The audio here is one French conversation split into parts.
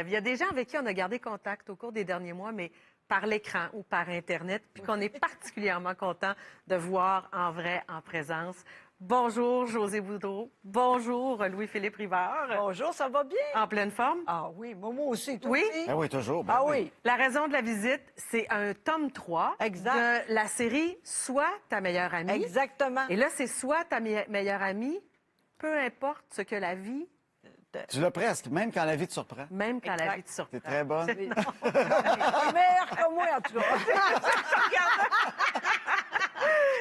Il y a des gens avec qui on a gardé contact au cours des derniers mois, mais par l'écran ou par Internet, puis qu'on est particulièrement content de voir en vrai, en présence. Bonjour, José Boudreau. Bonjour, Louis-Philippe Rivard. Bonjour, ça va bien? En pleine forme? Ah oui, moi aussi, toi Oui? aussi? Ben oui, toujours. Ben Ah oui. oui, La raison de la visite, c'est un tome 3 Exact. de la série Sois ta meilleure amie. exactement. Et là, c'est Sois ta meilleure amie, peu importe ce que la vie, Tu l'as presque, même quand la vie te surprend. même quand la Exact. vie te surprend. T'es très bonne. T'es meilleur que moi, en tout cas.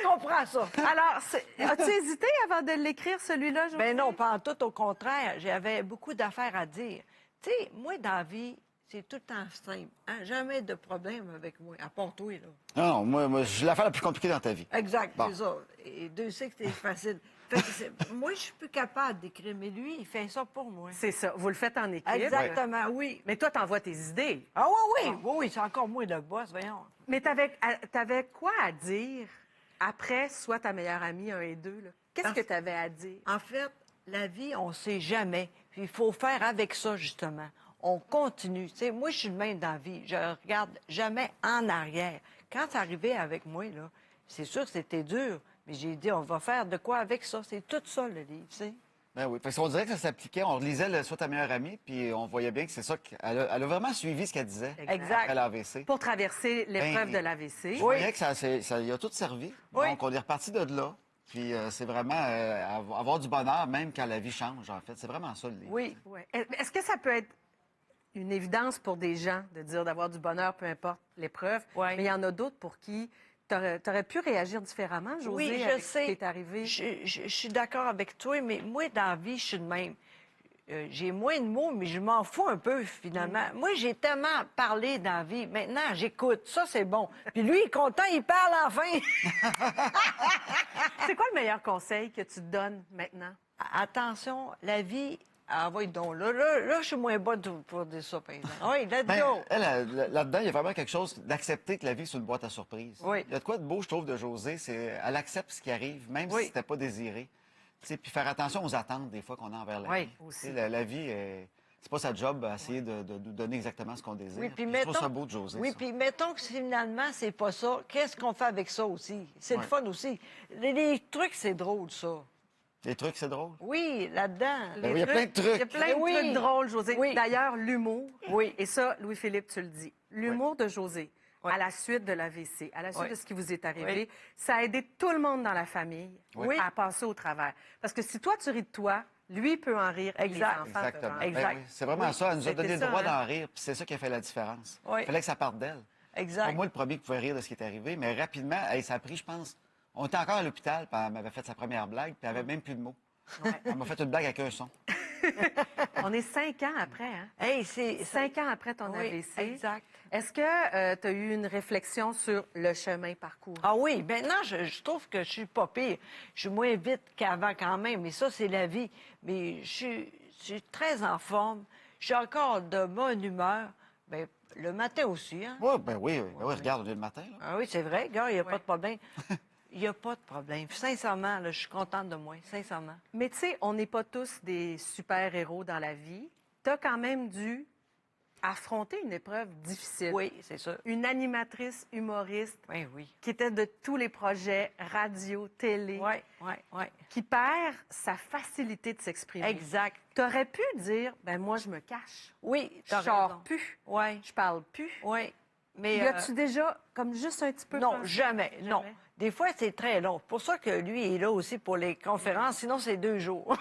Je comprends ça. Alors, as-tu hésité avant de l'écrire, celui-là, José? Ben non, pas en tout, au contraire. J'avais beaucoup d'affaires à dire. Tu sais, moi, dans la vie, c'est tout le temps simple. Hein? Jamais de problème avec moi, à part toi, là. Non, non, moi, j'ai l'affaire la plus compliquée dans ta vie. Exact, Bon. c'est ça. Et Dieu sait que c'est facile. Fait que moi, je suis plus capable d'écrire, mais lui, il fait ça pour moi. C'est ça. Vous le faites en équipe. Exactement, oui. Mais toi, t'envoies tes idées. Ah oui, c'est encore moi le boss, voyons. Mais t'avais quoi à dire après Sois ta meilleure amie 1 et 2? Là? Qu'est-ce que t'avais à dire? En fait, la vie, on ne sait jamais. Puis il faut faire avec ça, justement. On continue. Tu sais, moi, je suis le même dans la vie. Je regarde jamais en arrière. Quand c'est arrivé avec moi, là, c'est sûr que c'était dur. Mais j'ai dit, on va faire de quoi avec ça? C'est tout ça, le livre, tu sais. Ben oui. Parce qu'on dirait que ça s'appliquait. On lisait le Sois ta meilleure amie, puis on voyait bien que c'est ça qu'elle a, elle a vraiment suivi ce qu'elle disait Exact. après l'AVC. Pour traverser l'épreuve Ben, de l'AVC. Je voyais que ça y a tout servi. Oui. Donc, on est reparti de là. Puis c'est vraiment avoir du bonheur, même quand la vie change, en fait. C'est vraiment ça, le livre. Oui. Ouais. Est-ce que ça peut être une évidence pour des gens de dire d'avoir du bonheur, peu importe l'épreuve? Ouais. Mais il y en a d'autres pour qui t'aurais pu réagir différemment, José, Oui, je avec ce sais. qui est arrivé. Je suis d'accord avec toi, mais moi, dans la vie, je suis de même. J'ai moins de mots, mais je m'en fous un peu, finalement. Moi, j'ai tellement parlé dans la vie. Maintenant, j'écoute. Ça, c'est bon. Puis lui, il est content, il parle enfin. C'est quoi le meilleur conseil que tu te donnes maintenant? Attention, la vie... Ah oui, donc, là, je suis moins bonne pour dire ça, par exemple. Oui, let's Ben, go. là-dedans, il y a vraiment quelque chose d'accepter que la vie, c'est une boîte à surprises. Oui. Il y a de quoi de beau, je trouve, de Josée, c'est elle accepte ce qui arrive, même Oui. si c'était pas désiré. Tu sais, puis faire attention aux attentes, des fois, qu'on a envers la Oui, vie. aussi. Tu sais, la vie, c'est pas sa job à essayer de nous donner exactement ce qu'on désire. Oui, puis je mettons... trouve ça beau de Josée, Oui, ça. puis mettons que finalement, c'est pas ça. Qu'est-ce qu'on fait avec ça aussi? C'est le Ouais. fun aussi. Les trucs, c'est drôle, ça. Les trucs, c'est drôle. Oui, là-dedans. Ben oui, il y a plein de trucs. Il y a plein de Oui. trucs drôles, José. Oui. D'ailleurs, l'humour. Oui. Et ça, Louis-Philippe, tu le dis. L'humour de José, Oui. à la suite de l'AVC, à la suite Oui. de ce qui vous est arrivé, Oui. ça a aidé tout le monde dans la famille Oui. à passer au travers. Parce que si toi, tu ris de toi, lui peut en rire. et Exact. Les enfants peuvent en Exactement. rire. Exact. Ben oui, c'est vraiment Oui, ça. Elle nous a c'était donné le ça, droit hein. d'en rire, puis c'est ça qui a fait la différence. Oui. Il fallait que ça parte d'elle. Exact. Pour moi, le premier qui pouvait rire de ce qui est arrivé, mais rapidement, ça a pris, je pense, on était encore à l'hôpital, puis elle m'avait fait sa première blague, puis elle avait même plus de mots. Elle m'a fait une blague avec un son. On est 5 ans après, hein? Hey, c'est... 5 ans après ton Oui, AVC. exact. Est-ce que tu as eu une réflexion sur le chemin parcouru? Ah oui, maintenant, je trouve que je suis pas pire. Je suis moins vite qu'avant quand même, mais ça, c'est la vie. Mais je suis très en forme. Je suis encore de bonne humeur. Bien, le matin aussi, hein? Oui, ben oui, regarde, on est le matin. Là. Ah oui, c'est vrai, gars, il n'y a pas de problème. Il n'y a pas de problème. Sincèrement, là, je suis contente de moi, sincèrement. Mais tu sais, on n'est pas tous des super-héros dans la vie. Tu as quand même dû affronter une épreuve difficile. Oui, c'est ça. Une animatrice humoriste Oui, oui. qui était de tous les projets, radio, télé, Oui, oui, oui. qui perd sa facilité de s'exprimer. Exact. Tu aurais pu dire, ben moi, je me cache. Oui, Je t'as sors raison. plus. Oui, Je parle plus. oui. Mais... Y a-tu déjà, comme juste un petit peu... Non, pensé? jamais, non. Jamais? Des fois, c'est très long. Pour ça que lui est là aussi pour les conférences, sinon c'est 2 jours.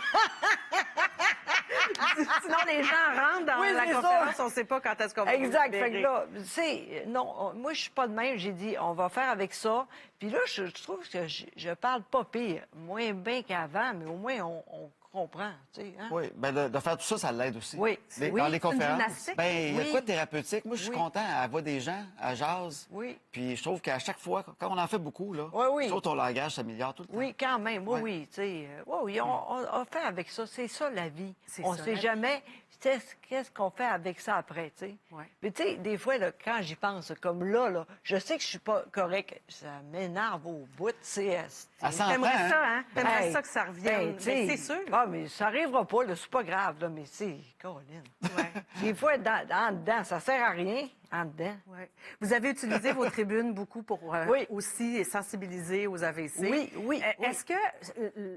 Sinon, les gens rentrent dans Oui, la c'est ça. conférence, on ne sait pas quand est-ce qu'on va Exact. vous Fait que libérer. là, tu sais, non, moi, je suis pas de même. J'ai dit, on va faire avec ça. Puis là, je trouve que je parle pas pire. Moins bien qu'avant, mais au moins, on comprend, tu sais. Hein? Oui, ben de faire tout ça, ça l'aide aussi. Oui. Les- Oui, dans les c'est une conférences, gymnastique. ben il y a Oui. quoi de thérapeutique? Moi, je suis Oui. content. Elle voit des gens, elle jase. Oui. Puis je trouve qu'à chaque fois, quand on en fait beaucoup, là, Oui, oui. je trouve que ton langage s'améliore tout le temps. Oui, quand même. Oui, Ouais. oui, tu sais. Oui, on fait avec ça. C'est ça, la vie. C'est On ça, sait la jamais qu'est-ce qu'on fait avec ça après, tu sais? Ouais. Puis, tu sais, des fois, là, quand j'y pense, comme là, je sais que je suis pas correct. Ça m'énerve au bout, tu sais. À 100 ans, T'aimerais ça, hein? T'aimerais Hey, ça que ça revienne. ben, tu sais, Ben, c'est sûr. Ah, mais ça arrivera pas, là. C'est pas grave, là, mais c'est... Caroline. Ouais. Des fois, en dedans, ça sert à rien, en dedans. Ouais. Vous avez utilisé vos tribunes beaucoup pour Oui. aussi sensibiliser aux AVC. Oui, oui, oui. Est-ce que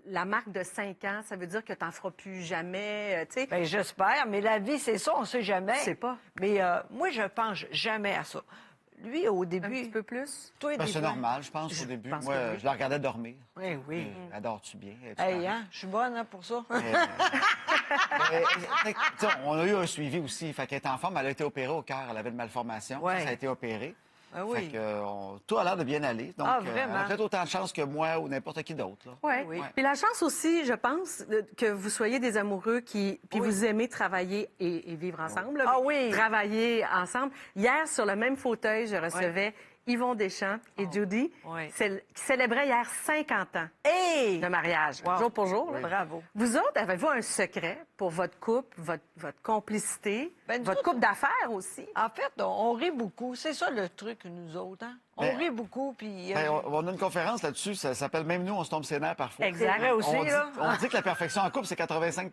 la marque de 5 ans, ça veut dire que tu n'en feras plus jamais? Tu sais, Bien, j'espère, mais la vie, c'est ça, on sait jamais. Je sais pas. Mais moi, je pense jamais à ça. Lui, au un début... petit peu plus? Toi, Ben, des c'est fois- normal, je pense, au début. pense Moi, que oui. je la regardais dormir. Oui, oui. Adores-tu bien? Es-tu Hey, correct? hein, je suis bonne hein, pour ça. Tu sais, on a eu un suivi aussi. Fait qu'elle est en forme, elle a été opérée au cœur. Elle avait une malformation. Ouais. Ça a été opéré. Ah oui. Fait que, tout a l'air de bien aller. Donc, Ah, elle vraiment? a peut-être autant de chance que moi ou n'importe qui d'autre. là. Ouais. Oui. Puis la chance aussi, je pense, que vous soyez des amoureux puis Oui. vous aimez travailler et vivre ensemble. là. Ah oui. Travailler ensemble. Hier, sur le même fauteuil, je recevais Yvon Deschamps et Judy, Oui. qui célébraient hier 50 ans Hey! de mariage, Wow. jour pour jour. là. Bravo. Vous autres, avez-vous un secret pour votre couple, votre complicité, Ben, nous votre autres, couple d'affaires aussi? En fait, on rit beaucoup. C'est ça le truc, nous autres. Hein? On Ben, rit beaucoup, puis... Ben, on a une conférence là-dessus. Ça s'appelle Même nous, on se tombe ses nerfs parfois. Exact. C'est vrai aussi, On dit, là. on dit que la perfection en couple, c'est 85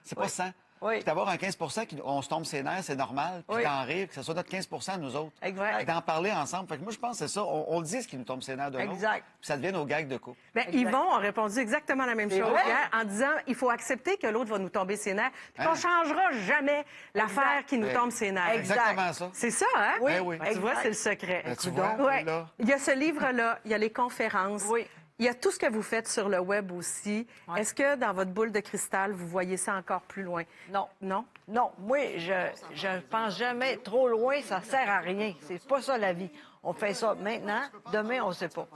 c'est pas 100 Oui. Puis d'avoir un 15 on se tombe ses nerfs, c'est normal. Puis Oui. d'en rire, que ce soit notre 15 nous autres. Exact. D'en parler ensemble. Fait que moi, je pense que c'est ça. On le dit, ce qui nous tombe ses nerfs de l'autre. Exact. Puis ça devient nos gags de couple. Ben, Yvon a répondu exactement la même C'est chose vrai? hier en disant il faut accepter que l'autre va nous tomber ses nerfs, puis qu'on Hein? changera jamais l'affaire qui nous Ben, tombe ses nerfs. Exactement ça. C'est ça, hein? Oui, Ben oui. Tu vois, exact. c'est le secret. Ben, tu Coudonc. vois, Ouais. là. Il y a ce livre-là, il y a les conférences. Oui. Il y a tout ce que vous faites sur le web aussi. Ouais. Est-ce que dans votre boule de cristal, vous voyez ça encore plus loin? Non. Non? Non, moi, je pense jamais trop loin, ça sert à rien. C'est pas ça, la vie. On fait ça maintenant, demain, on sait pas.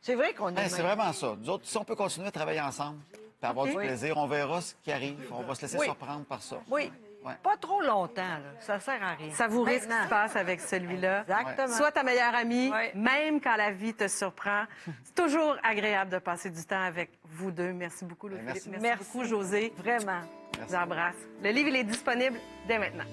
C'est vrai qu'on est... Ben, c'est vraiment ça. Nous autres, si on peut continuer à travailler ensemble, puis avoir OK. du plaisir, on verra ce qui arrive. On va se laisser Oui. surprendre par ça. Oui, Ouais. pas trop longtemps, là. Ça sert à rien. Savourer ce qui Maintenant. se passe avec celui-là. Exactement. Sois ta meilleure amie, Ouais. même quand la vie te surprend. C'est toujours agréable de passer du temps avec vous deux. Merci beaucoup, Louis-Philippe. Merci. Merci beaucoup, José. Vraiment. Je vous embrasse. Le livre, il est disponible dès maintenant.